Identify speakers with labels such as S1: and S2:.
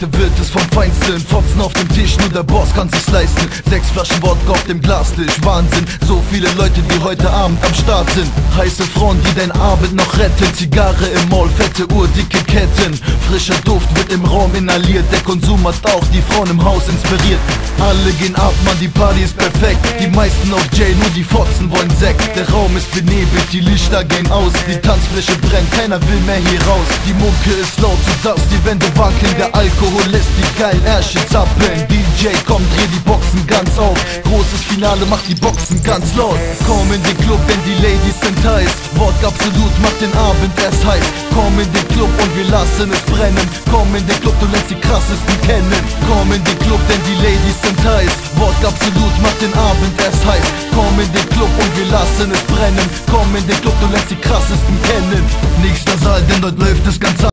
S1: Heute wird es vom Feinsten, Fotzen auf dem Tisch, nur der Boss kann sich's leisten. 6 Flaschen Wodka auf dem Glastisch, Wahnsinn. So viele Leute, die heute Abend am Start sind. Heiße Frauen, die dein Abend noch retten. Zigarre im Maul, fette Uhr, dicke Ketten. Frischer Duft wird im Raum inhaliert. Der Konsum hat auch die Frauen im Haus inspiriert. Alle gehen ab, man, die Party ist perfekt. Die meisten auf J, nur die Fotzen wollen Sekt. Der Raum ist benebelt, die Lichter gehen aus. Die Tanzfläche brennt, keiner will mehr hier raus. Die Mucke ist laut, so dass die Wände wackeln. Der Alkohol lässt die geilen Ärsche zappeln. DJ, komm, dreh die Boxen ganz auf. Großes Finale, mach die Boxen ganz laut. Komm in den Club, denn die Ladies sind heiß. Wodka Absolut macht den Abend erst heiß. Komm in den Club und wir lassen es brennen. Komm in den Club, du lernst die krassesten kennen. Komm in den Club, denn die Ladies sind heiß. Wodka Absolut macht den Abend erst heiß. Komm in den Club und wir lassen es brennen. Komm in den Club, du lernst die krassesten kennen. Nächster Saal, denn dort läuft es ganz